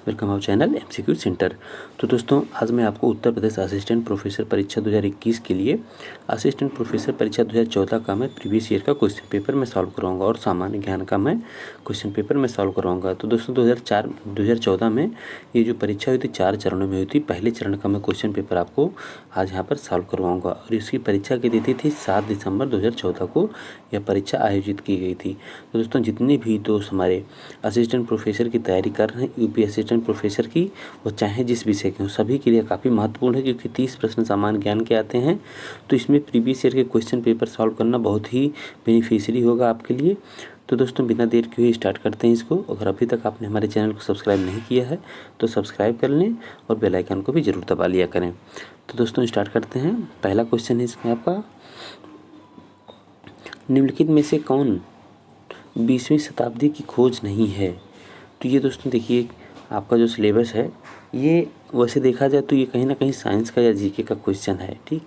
Welcome our channel MCQ centre. तो दोस्तों आज मैं आपको उत्तर प्रदेश असिस्टेंट प्रोफेसर परीक्षा 2021 के लिए असिस्टेंट प्रोफेसर परीक्षा 2014 का मैं प्रीवियस ईयर का क्वेश्चन पेपर मैं सॉल्व करवाऊंगा और सामान्य ज्ञान का मैं क्वेश्चन पेपर मैं सॉल्व करवाऊंगा। तो दोस्तों 2014 में ये जो परीक्षा हुई थी 4 चरणों में हुई थी। पहले चरण का मैं क्वेश्चन पेपर आपको आज यहाँ पर सॉल्व करवाऊँगा और इसकी परीक्षा की तिथि थी 7 दिसंबर 2014 को यह परीक्षा आयोजित की गई थी। तो दोस्तों जितने भी दोस्त हमारे असिस्टेंट प्रोफेसर की तैयारी कर रहे हैं यूपी असिस्टेंट प्रोफेसर की, वो चाहे जिस विषय के हों, सभी के लिए काफ़ी महत्वपूर्ण है क्योंकि 30 प्रश्न सामान्य ज्ञान के आते हैं। तो इसमें प्रीवियस ईयर के क्वेश्चन पेपर सॉल्व करना बहुत ही बेनिफिशियरी होगा आपके लिए। तो दोस्तों बिना देर के हुए स्टार्ट करते हैं इसको। अगर अभी तक आपने हमारे चैनल को सब्सक्राइब नहीं किया है तो सब्सक्राइब कर लें और बेल आइकन को भी ज़रूर दबा लिया करें। तो दोस्तों स्टार्ट करते हैं। पहला क्वेश्चन है इसमें आपका, निम्नलिखित में से कौन 20वीं शताब्दी की खोज नहीं है? तो ये दोस्तों देखिए आपका जो सिलेबस है ये वैसे देखा जाए तो ये कहीं ना कहीं साइंस का या जीके का क्वेश्चन है, ठीक।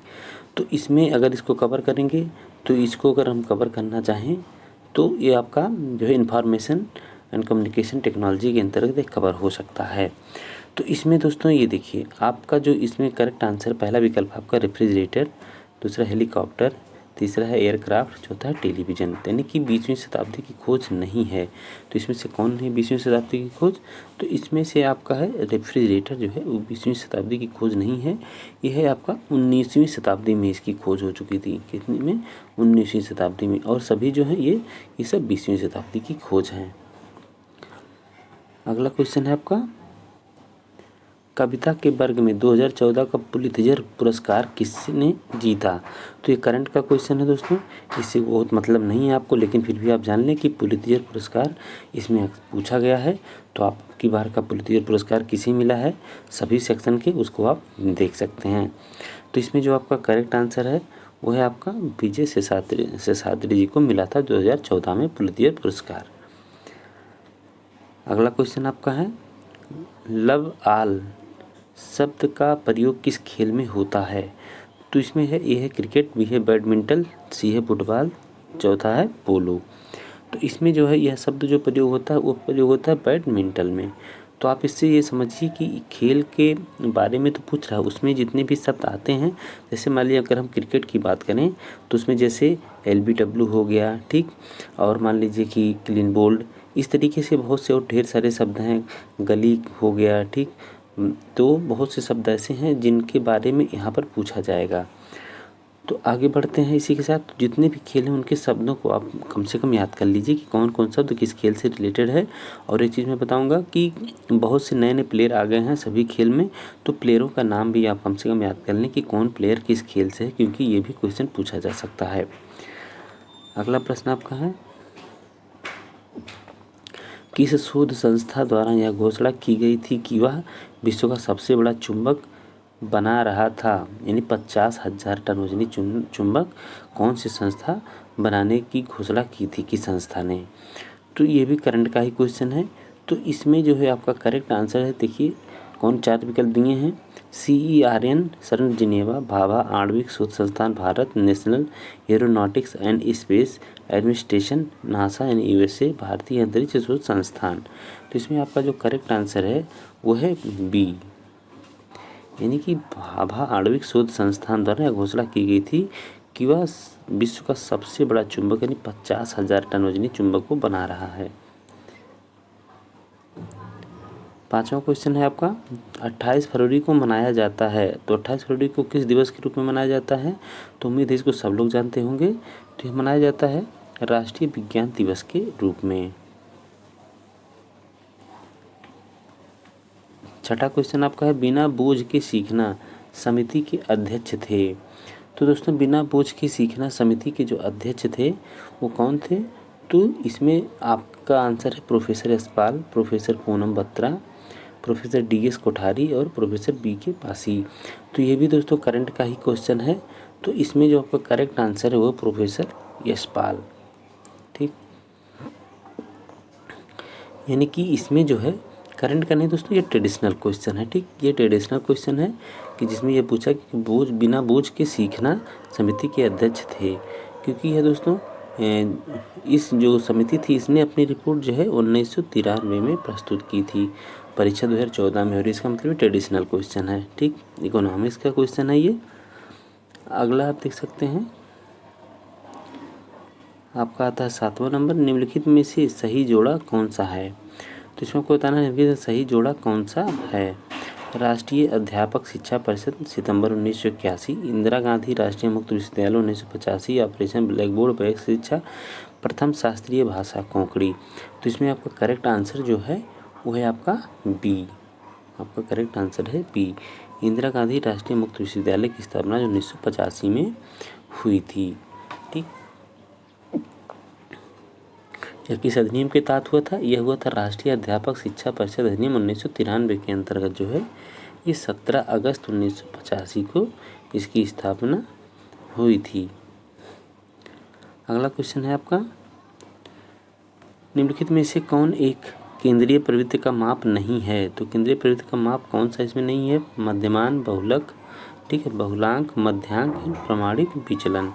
तो इसमें अगर इसको कवर करेंगे तो इसको अगर हम कवर करना चाहें तो ये आपका जो है इंफॉर्मेशन एंड कम्युनिकेशन टेक्नोलॉजी के अंतर्गत कवर हो सकता है। तो इसमें दोस्तों ये देखिए आपका जो इसमें करेक्ट आंसर, पहला विकल्प आपका रेफ्रिजरेटर, दूसरा हेलीकॉप्टर, तीसरा है एयरक्राफ्ट, चौथा है टेलीविज़न। यानी कि 20वीं शताब्दी की खोज नहीं है। तो इसमें से कौन है 20वीं शताब्दी की खोज? तो इसमें से आपका है रेफ्रिजरेटर जो है वो 20वीं शताब्दी की खोज नहीं है। यह है आपका 19वीं शताब्दी में इसकी खोज हो चुकी थी। कितनी में? 19वीं शताब्दी में। और सभी जो है ये सब 20वीं शताब्दी की खोज हैं। अगला क्वेश्चन है आपका, कविता के वर्ग में 2014 का पुलित्जर पुरस्कार किसने जीता? तो ये करंट का क्वेश्चन है दोस्तों, इससे बहुत मतलब नहीं है आपको, लेकिन फिर भी आप जान लें कि पुलित्जर पुरस्कार इसमें पूछा गया है। तो आपकी बार का पुलित्जर पुरस्कार किसे मिला है सभी सेक्शन के, उसको आप देख सकते हैं। तो इसमें जो आपका करेक्ट आंसर है वो है आपका विजय शेषाद्री जी को मिला था 2014 में पुलित्जर पुरस्कार। अगला क्वेश्चन आपका है, लव आल शब्द का प्रयोग किस खेल में होता है? तो इसमें है ए है क्रिकेट, बी है बैडमिंटन, सी है फुटबॉल, चौथा है पोलो। तो इसमें जो है यह शब्द जो प्रयोग होता है वो प्रयोग होता है बैडमिंटन में। तो आप इससे ये समझिए कि खेल के बारे में तो पूछ रहा है, उसमें जितने भी शब्द आते हैं, जैसे मान लीजिए अगर हम क्रिकेट की बात करें तो उसमें जैसे LBW हो गया, ठीक, और मान लीजिए कि क्लीन बोल्ड, इस तरीके से बहुत से और ढेर सारे शब्द हैं, गली हो गया, ठीक। तो बहुत से शब्द ऐसे हैं जिनके बारे में यहाँ पर पूछा जाएगा। तो आगे बढ़ते हैं इसी के साथ। जितने भी खेल हैं उनके शब्दों को आप कम से कम याद कर लीजिए कि कौन कौन शब्द किस खेल से रिलेटेड है। और एक चीज़ मैं बताऊंगा कि बहुत से नए नए प्लेयर आ गए हैं सभी खेल में, तो प्लेयरों का नाम भी आप कम से कम याद कर लें कि कौन प्लेयर किस खेल से है, क्योंकि ये भी क्वेश्चन पूछा जा सकता है। अगला प्रश्न आपका है, किस शोध संस्था द्वारा यह घोषणा की गई थी कि वह विश्व का सबसे बड़ा चुंबक बना रहा था? यानी 50,000 टन वजनी चुंबक कौन सी संस्था बनाने की घोषणा की थी, किस संस्था ने? तो ये भी करंट का ही क्वेश्चन है। तो इसमें जो है आपका करेक्ट आंसर है, देखिए कौन 4 विकल्प दिए हैं, CERN सर्न जिनेवा, भाभा आणविक शोध संस्थान Bharat, national aeronautics and space administration NASA यानी USA, भारतीय अंतरिक्ष शोध संस्थान। तो इसमें आपका जो करेक्ट आंसर है वो है बी, यानी कि भाभा आणविक शोध संस्थान द्वारा यह घोषणा की गई थी कि वह विश्व का सबसे बड़ा चुंबक यानी 50,000 टन वजनी चुंबक को बना रहा है। 5वां क्वेश्चन है आपका, 28 फरवरी को मनाया जाता है, तो 28 फरवरी को किस दिवस के रूप में मनाया जाता है? तो उम्मीद है इसको सब लोग जानते होंगे। तो यह मनाया जाता है राष्ट्रीय विज्ञान दिवस के रूप में। 6वां क्वेश्चन आपका है, बिना बोझ के सीखना समिति के अध्यक्ष थे। तो दोस्तों बिना बोझ के सीखना समिति के जो अध्यक्ष थे वो कौन थे? तो इसमें आपका आंसर है professor Yashpal, professor Poonam Batra, professor DS Kothari और प्रोफेसर BK पासी। तो ये भी दोस्तों करंट का ही क्वेश्चन है। तो इसमें जो आपका करेक्ट आंसर है वो प्रोफेसर यशपाल, ठीक। यानी कि इसमें जो है करंट का नहीं दोस्तों, ये ट्रेडिशनल क्वेश्चन है, ठीक। ये ट्रेडिशनल क्वेश्चन है कि जिसमें ये पूछा कि बिना बोझ के सीखना समिति के अध्यक्ष थे, क्योंकि यह दोस्तों इस जो समिति थी इसने अपनी रिपोर्ट जो है 1993 में प्रस्तुत की थी। परीक्षा 2014 में, और इसका मतलब ट्रेडिशनल क्वेश्चन है। ठीक, इकोनॉमिक्स का क्वेश्चन है ये। अगला आप देख सकते हैं, आपका आता है 7वां नंबर, निम्नलिखित में से सही जोड़ा कौन सा है। तो इसमें आपको बताना है निम्नलिखित में सही जोड़ा कौन सा है। राष्ट्रीय अध्यापक शिक्षा परिषद सितंबर 1981, इंदिरा गांधी राष्ट्रीय मुक्त विश्वविद्यालय 1985, ऑपरेशन ब्लैक बोर्ड बैक शिक्षा, प्रथम शास्त्रीय भाषा कोंकणी। तो इसमें आपका करेक्ट आंसर जो है वो है आपका बी। आपका करेक्ट आंसर है बी। इंदिरा गांधी राष्ट्रीय मुक्त विश्वविद्यालय की स्थापना 1985 में हुई थी। ठीक, यह किस अधिनियम के तहत हुआ था। यह हुआ था राष्ट्रीय अध्यापक शिक्षा परिषद अधिनियम 1993 के अंतर्गत जो है ये 17 अगस्त 1985 को इसकी स्थापना हुई थी। अगला क्वेश्चन है आपका, निम्नलिखित में से कौन एक केंद्रीय प्रवृत्ति का माप नहीं है। तो केंद्रीय प्रवृत्ति का माप कौन सा इसमें नहीं है। मध्यमान, बहुलक, ठीक है, बहुलांक, मध्यांक, प्रमाणिक विचलन,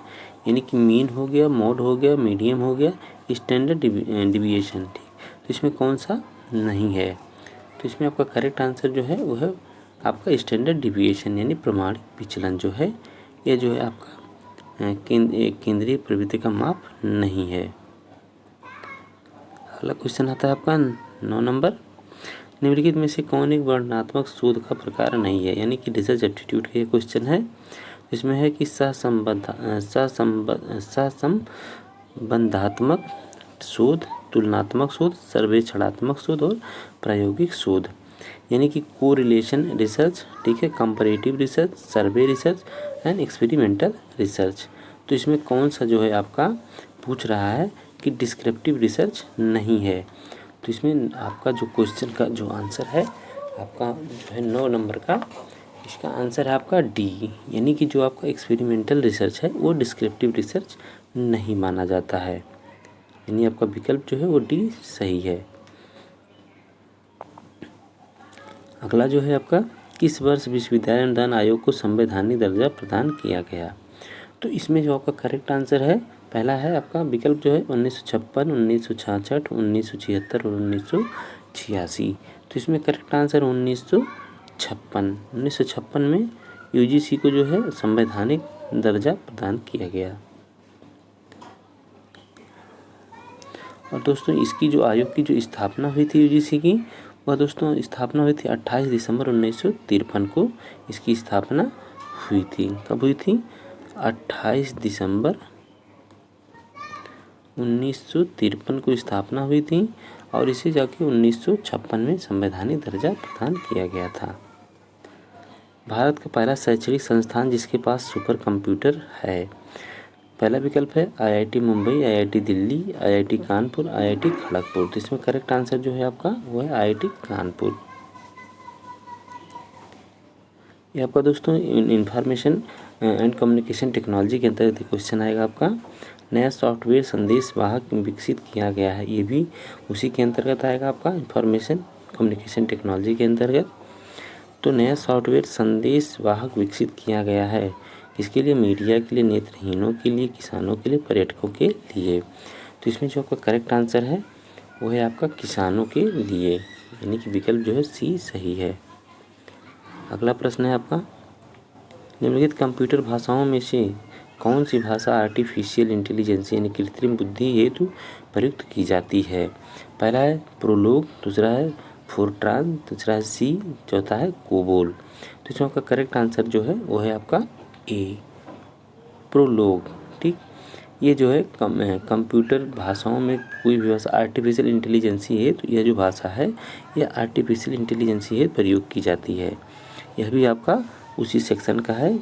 यानी कि मीन हो गया, मोड हो गया, मीडियम हो गया, स्टैंडर्ड डिविएशन। ठीक, तो इसमें कौन सा नहीं है। तो इसमें आपका करेक्ट आंसर जो है वो है आपका स्टैंडर्ड डिविएशन, यानी प्रमाणिक विचलन जो है ये जो है आपका केंद्रीय प्रवृत्ति का माप नहीं है। अगला क्वेश्चन आता है आपका 9 नंबर, निम्नलिखित में से कौन एक वर्णनात्मक शोध का प्रकार नहीं है, यानी कि रिसर्च एप्टीट्यूड का ये क्वेश्चन है। इसमें है कि सहसंबंधात्मक शोध, तुलनात्मक शोध, सर्वेक्षणात्मक शोध और प्रायोगिक शोध, यानी कि कोरिलेशन रिसर्च, ठीक है, comparative research, survey research and experimental research. तो इसमें कौन सा जो है आपका पूछ रहा है कि डिस्क्रिप्टिव रिसर्च नहीं है। तो इसमें आपका जो क्वेश्चन का जो आंसर है आपका जो है 9 नंबर का, इसका आंसर है आपका डी, यानी कि जो आपका एक्सपेरिमेंटल रिसर्च है वो डिस्क्रिप्टिव रिसर्च नहीं माना जाता है, यानी आपका विकल्प जो है वो डी सही है। अगला जो है आपका, किस वर्ष विश्वविद्यालय अनुदान आयोग को संवैधानिक दर्जा प्रदान किया गया। तो इसमें जो आपका करेक्ट आंसर है पहला है आपका विकल्प जो है 1956, 1966, 1976 और 1986। तो इसमें करेक्ट आंसर 1956 में यूजीसी को जो है संवैधानिक दर्जा प्रदान किया गया। और दोस्तों इसकी जो आयोग की जो स्थापना हुई थी यूजीसी की, वह दोस्तों स्थापना हुई थी 28 दिसंबर 1953 को इसकी स्थापना हुई थी। कब हुई थी? 28 दिसंबर 1953 को स्थापना हुई थी और इसे जाके 1956 में संवैधानिक दर्जा प्रदान किया गया था। भारत का पहला शैक्षणिक संस्थान जिसके पास सुपर कंप्यूटर है, पहला विकल्प है IIT Mumbai, IIT Delhi, IIT Kanpur, IIT Kharagpur. तो इसमें करेक्ट आंसर जो है आपका वो है आईआईटी कानपुर। ये आपका दोस्तों इंफॉर्मेशन एंड कम्युनिकेशन टेक्नोलॉजी के अंतर्गत क्वेश्चन आएगा आपका। नया सॉफ्टवेयर संदेश वाहक विकसित किया गया है, ये भी उसी के अंतर्गत आएगा आपका इंफॉर्मेशन कम्युनिकेशन टेक्नोलॉजी के अंतर्गत। तो नया सॉफ्टवेयर संदेश वाहक विकसित किया गया है, इसके लिए मीडिया के लिए, नेत्रहीनों के लिए, किसानों के लिए, पर्यटकों के लिए। तो इसमें जो आपका करेक्ट आंसर है वो है आपका किसानों के लिए, यानी कि विकल्प जो है सी सही है। अगला प्रश्न है आपका, निम्नलिखित कंप्यूटर भाषाओं में से कौन सी भाषा आर्टिफिशियल इंटेलिजेंस यानी कृत्रिम बुद्धि हेतु प्रयुक्त की जाती है। पहला है प्रोलोग, दूसरा है फोरट्रान, तीसरा है सी, चौथा है कोबोल। तो इसमें आपका करेक्ट आंसर जो है वो है आपका ए, प्रोलोग। ठीक, ये जो है कंप्यूटर भाषाओं में कोई भी भाषा आर्टिफिशियल इंटेलिजेंसी है, तो यह जो भाषा है यह आर्टिफिशियल इंटेलिजेंसी है प्रयोग की जाती है। यह भी आपका उसी सेक्शन का है,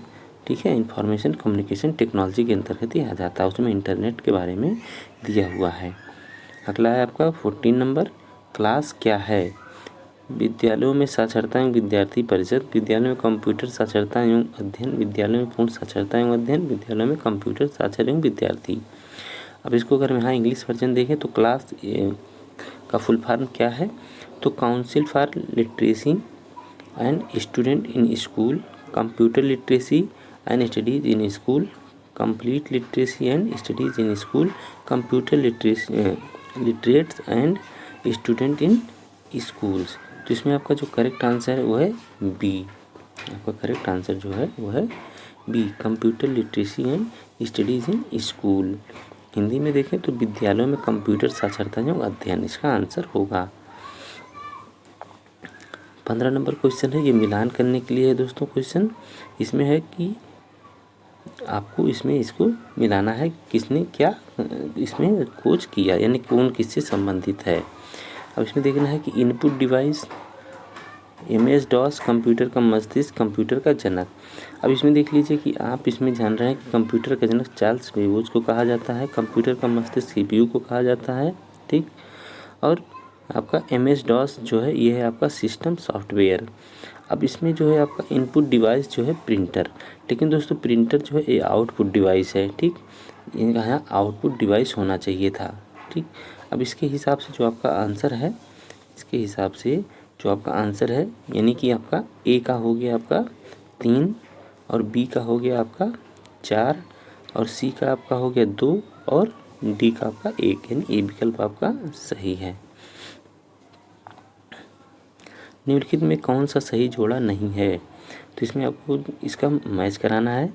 ठीक है, इंफॉर्मेशन कम्युनिकेशन टेक्नोलॉजी के अंतर्गत ही आ जाता है, उसमें इंटरनेट के बारे में दिया हुआ है। अगला है आपका 14 नंबर, क्लास क्या है। विद्यालयों में साक्षरता एवं विद्यार्थी परिषद, विद्यालयों में कंप्यूटर साक्षरता एवं अध्ययन, विद्यालयों में पूर्ण साक्षरता एवं अध्ययन, विद्यालयों में कंप्यूटर साक्षर एवं विद्यार्थी। अब इसको अगर यहाँ इंग्लिश वर्जन देखें तो क्लास का फुल फॉर्म क्या है, तो council for literacy and student in school, computer literacy and studies in school, complete literacy and studies in school, computer literates and student in schools. तो तो इसमें आपका जो करेक्ट आंसर है वो है बी। आपका करेक्ट आंसर जो है वो है B, computer literacy and studies in school. Hindi में देखें तो विद्यालयों में कंप्यूटर साक्षरता एवं अध्ययन, इसका आंसर होगा। 15 नंबर क्वेश्चन है, ये मिलान करने के लिए है दोस्तों क्वेश्चन। इसमें है कि आपको इसमें इसको मिलाना है, किसने क्या इसमें खोज किया, यानी कौन किससे संबंधित है। अब इसमें देखना है कि input device, MS DOS, computer का मस्तिष्क, कंप्यूटर का जनक। अब इसमें देख लीजिए कि आप इसमें जान रहे हैं कि कंप्यूटर का जनक चार्ल्स बेबोज को कहा जाता है, कंप्यूटर का मस्तिष्क CPU को कहा जाता है, ठीक। और आपका MS DOS जो है ये है आपका सिस्टम सॉफ्टवेयर। अब इसमें जो है आपका इनपुट डिवाइस जो है प्रिंटर, लेकिन दोस्तों प्रिंटर जो है ये आउटपुट डिवाइस है, ठीक। इनका यहाँ आउटपुट डिवाइस होना चाहिए था, ठीक। अब इसके हिसाब से जो आपका आंसर है, इसके हिसाब से जो आपका आंसर है, यानी कि आपका ए का हो गया आपका 3 और बी का हो गया आपका 4 और सी का आपका हो गया 2 और डी का आपका 1, यानी ए विकल्प आपका सही है। निम्नलिखित में कौन सा सही जोड़ा नहीं है, तो इसमें आपको इसका मैच कराना है।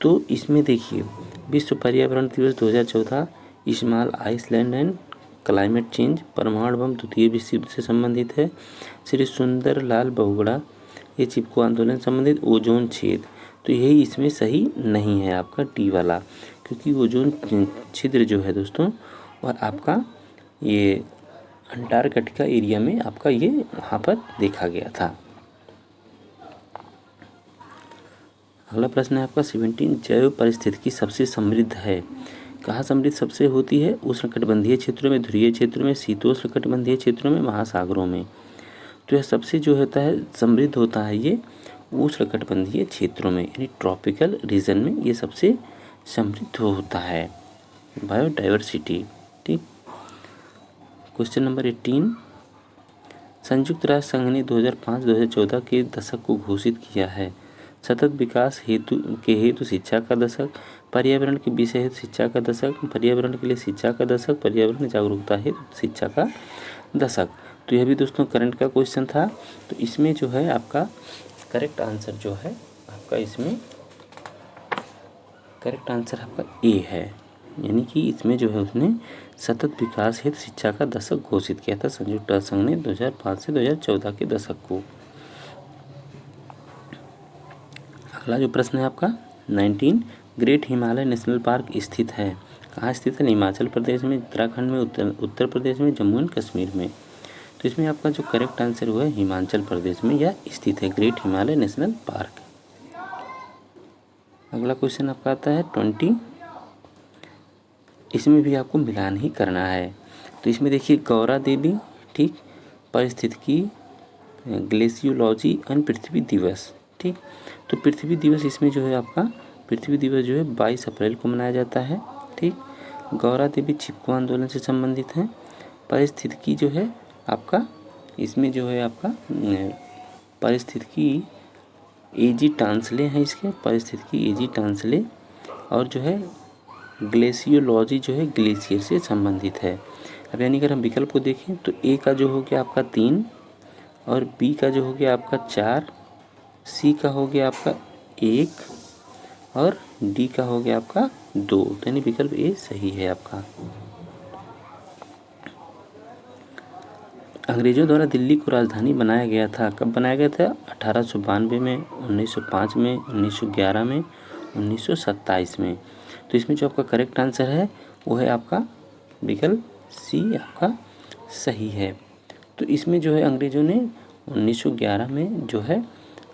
तो इसमें देखिए विश्व पर्यावरण दिवस 2014, small island and climate change, परमाणु बम द्वितीय विश्व युद्ध से संबंधित है। श्री सुंदर लाल बहुगुणा, ये चिपको आंदोलन संबंधित, ओजोन छेद, तो यही इसमें सही नहीं है आपका डी वाला, क्योंकि ओजोन छिद्र जो है दोस्तों और आपका ये अंटार्कटिका एरिया में आपका ये वहाँ पर देखा गया था। अगला प्रश्न है आपका 17, जैव परिस्थितिकी सबसे समृद्ध है, कहाँ समृद्ध सबसे होती है, उष्णकटिबंधीय क्षेत्रों में, ध्रुवीय क्षेत्रों में, शीतोष्णकटिबंधीय क्षेत्रों में, महासागरों में। तो यह सबसे जो होता है समृद्ध होता है ये उष्णकटिबंधीय क्षेत्रों में, यानी ट्रॉपिकल रीजन में ये सबसे समृद्ध होता है, बायोडाइवर्सिटी, ठीक। क्वेश्चन नंबर 18, संयुक्त राष्ट्र संघ ने 2005-2014 के दशक को घोषित किया है। सतत विकास हेतु शिक्षा का दशक, पर्यावरण के विषय हेतु शिक्षा का दशक, पर्यावरण के लिए शिक्षा का दशक, पर्यावरण जागरूकता हेतु शिक्षा का दशक। तो यह भी दोस्तों करंट का क्वेश्चन था। तो इसमें जो है आपका करेक्ट आंसर जो है आपका इसमें करेक्ट आंसर आपका ए है, यानी कि इसमें जो है उसने सतत विकास हेतु शिक्षा का दशक घोषित किया था संयुक्त राष्ट्र संघ ने 2005 से 2014 के दशक को। अगला जो प्रश्न है आपका 19, ग्रेट हिमालय नेशनल पार्क स्थित है, कहाँ स्थित है, हिमाचल प्रदेश में, उत्तराखंड में, उत्तर प्रदेश में, जम्मू एंड कश्मीर में। तो इसमें आपका जो करेक्ट आंसर हुआ है हिमाचल प्रदेश में यह स्थित है ग्रेट हिमालय नेशनल पार्क। अगला क्वेश्चन आपका आता है 20, इसमें भी आपको मिलान ही करना है। तो इसमें देखिए गौरा देवी, ठीक, पारिस्थितिकी, ग्लेशियोलॉजी एंड पृथ्वी दिवस, ठीक। तो पृथ्वी दिवस इसमें जो है आपका पृथ्वी दिवस जो है 22 अप्रैल को मनाया जाता है, ठीक। गौरा देवी चिपको आंदोलन से संबंधित हैं। पारिस्थितिकी जो है आपका इसमें जो है आपका पारिस्थितिकी एजी टांसले हैं, इसके पारिस्थितिकी एजी टांसले, और जो है ग्लेशियोलॉजी जो है ग्लेशियर से संबंधित है। अब यानी अगर हम विकल्प को देखें तो ए का जो हो गया आपका 3 और बी का जो हो गया आपका 4, सी का हो गया आपका 1 और डी का हो गया आपका 2, यानी विकल्प ए सही है आपका। अंग्रेजों द्वारा दिल्ली को राजधानी बनाया गया था, कब बनाया गया था, 1892 में, 1905 में, 1911 में, 1927 में। तो इसमें जो आपका करेक्ट आंसर है वो है आपका विकल्प सी आपका सही है। तो इसमें जो है अंग्रेज़ों ने 1911 में जो है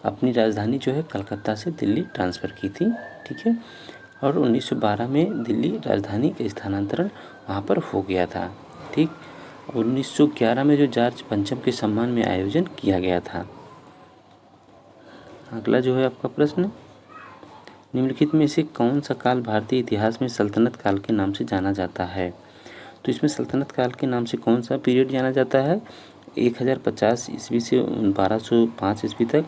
अपनी राजधानी जो है कलकत्ता से दिल्ली ट्रांसफ़र की थी, ठीक है। और 1912 में दिल्ली राजधानी का स्थानांतरण वहाँ पर हो गया था, ठीक। 1911 में जो जॉर्ज पंचम के सम्मान में आयोजन किया गया था। अगला जो है आपका प्रश्न, निम्नलिखित में से कौन सा काल भारतीय इतिहास में सल्तनत काल के नाम से जाना जाता है। तो इसमें सल्तनत काल के नाम से कौन सा पीरियड जाना जाता है, 1050 ईस्वी से 1205 ईस्वी तक,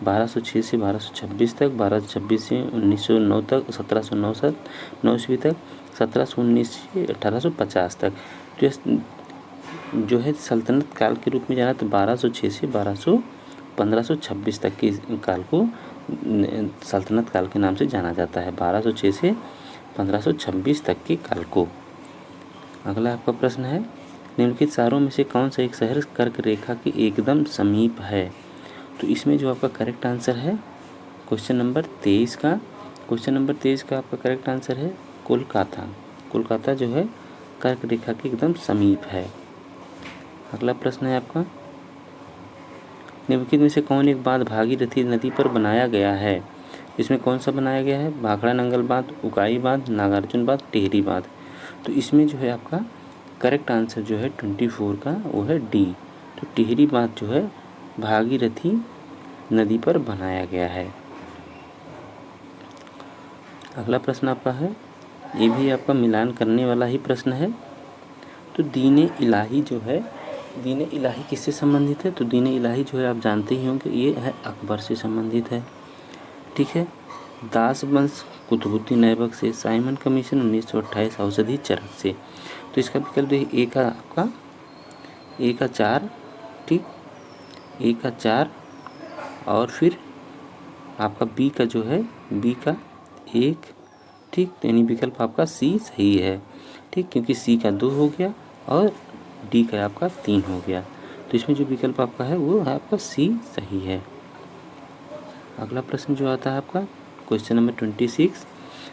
1206 से 1226 तक, 1226 से 1909 तक, 1709 ईस्वी तक, 1719 से 1850 तक। तो जो है सल्तनत काल के रूप में जाना तो 1206 से 1526 तक के काल को सल्तनत काल के नाम से जाना जाता है। 1206 से 1526 तक के काल को। अगला आपका प्रश्न है, निम्नलिखित शहरों में से कौन सा एक शहर कर्क रेखा के एकदम समीप है? तो इसमें जो आपका करेक्ट आंसर है क्वेश्चन नंबर 23 का आपका करेक्ट आंसर है कोलकाता। कोलकाता जो है कर्क रेखा के एकदम समीप है। अगला प्रश्न है आपका, निम्नलिखित में से कौन एक बांध भागीरथी नदी पर बनाया गया है? इसमें कौन सा बनाया गया है? भाखड़ा नंगल बांध, उकाई बांध, नागार्जुन बांध, टिहरी बांध। तो इसमें जो है आपका करेक्ट आंसर जो है 24 का वो है डी। तो टिहरी बांध जो है भागीरथी नदी पर बनाया गया है। अगला प्रश्न आपका है, ये भी आपका मिलान करने वाला ही प्रश्न है। तो दीन इलाही जो है, दीन इलाही किससे संबंधित है? तो दीन इलाही जो है आप जानते ही होंगे ये है अकबर से संबंधित है। ठीक है। दास वंश कुतुबुद्दीन ऐबक से, साइमन कमीशन 1928 औषधि चरक से। तो इसका विकल्प ए का आपका ए का 4, ठीक, ए का 4 और फिर आपका बी का जो है बी का 1, ठीक। तो यानी विकल्प आपका सी सही है, ठीक, क्योंकि सी का 2 हो गया और डी का आपका 3 हो गया। तो इसमें जो विकल्प आपका है वो है आपका सी सही है। अगला प्रश्न जो आता है आपका क्वेश्चन नंबर 26।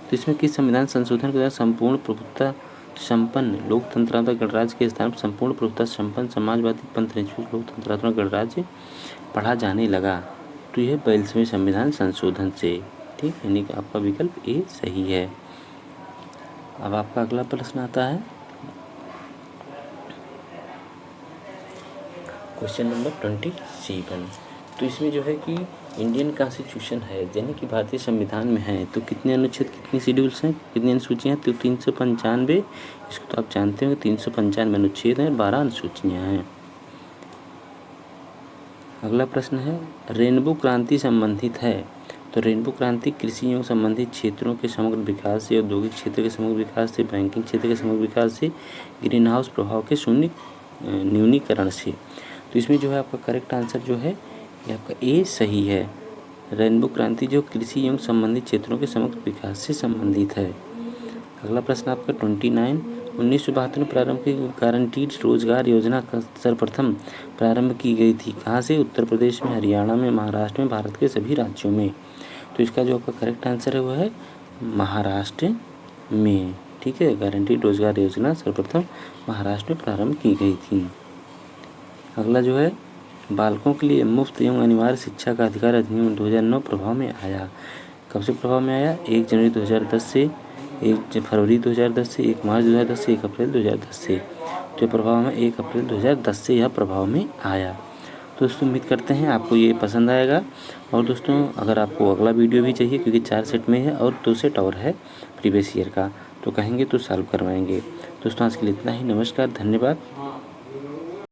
तो इसमें किस संविधान संशोधन के द्वारा संपूर्ण प्रभुत्व संपन्न लोकतंत्रात्मक गणराज्य के स्थान पर संपूर्ण प्रभुत्व संपन्न समाजवादी पंथनिष्ठ लोकतंत्रात्मक गणराज्य पढ़ा जाने लगा? तो यह 42वें संविधान संशोधन से, ठीक, यानी कि आपका विकल्प ए सही है। अब आपका अगला प्रश्न आता है क्वेश्चन नंबर 27। तो इसमें जो है कि इंडियन कॉन्स्टिट्यूशन है यानी कि भारतीय संविधान में है तो कितने अनुच्छेद, कितनी शेड्यूल्स हैं, कितनी अनुसूचियाँ हैं? तो 395। इसको तो आप जानते हो 395 अनुच्छेद हैं, 12 अनुसूचियाँ हैं। अगला प्रश्न है, रेनबो क्रांति संबंधित है। तो रेनबो क्रांति कृषि एवं संबंधित क्षेत्रों के समग्र विकास से, औद्योगिक क्षेत्र के समग्र विकास से, बैंकिंग क्षेत्र के समग्र विकास से, ग्रीन हाउस प्रभाव के शून्य न्यूनीकरण से। तो इसमें जो है आपका करेक्ट आंसर जो है ये आपका ए सही है। रेनबो क्रांति जो कृषि एवं संबंधित क्षेत्रों के समग्र विकास से संबंधित है। अगला प्रश्न आपका 29। 1972 में प्रारंभ की गारंटीड रोजगार योजना का सर्वप्रथम प्रारंभ की गई थी कहाँ से? उत्तर प्रदेश में, हरियाणा में, महाराष्ट्र में, भारत के सभी राज्यों में। तो इसका जो आपका करेक्ट आंसर है वो है महाराष्ट्र में, ठीक है। गारंटीड रोजगार योजना सर्वप्रथम महाराष्ट्र में प्रारंभ की गई थी। अगला जो है, बालकों के लिए मुफ्त एवं अनिवार्य शिक्षा का अधिकार अधिनियम 2009 प्रभाव में आया। कब से प्रभाव में आया? 1 जनवरी 2010 से, 1 फरवरी 2010 से, 1 मार्च 2010 से, 1 अप्रैल 2010 से। तो प्रभाव में 1 अप्रैल 2010 से यह प्रभाव में आया। तो दोस्तों उम्मीद करते हैं आपको ये पसंद आएगा। और दोस्तों अगर आपको अगला वीडियो भी चाहिए क्योंकि 4 सेट में है और 2 सेट और है प्रीवियस ईयर का, तो कहेंगे तो सॉल्व करवाएंगे। दोस्तों आज के लिए इतना ही। नमस्कार, धन्यवाद।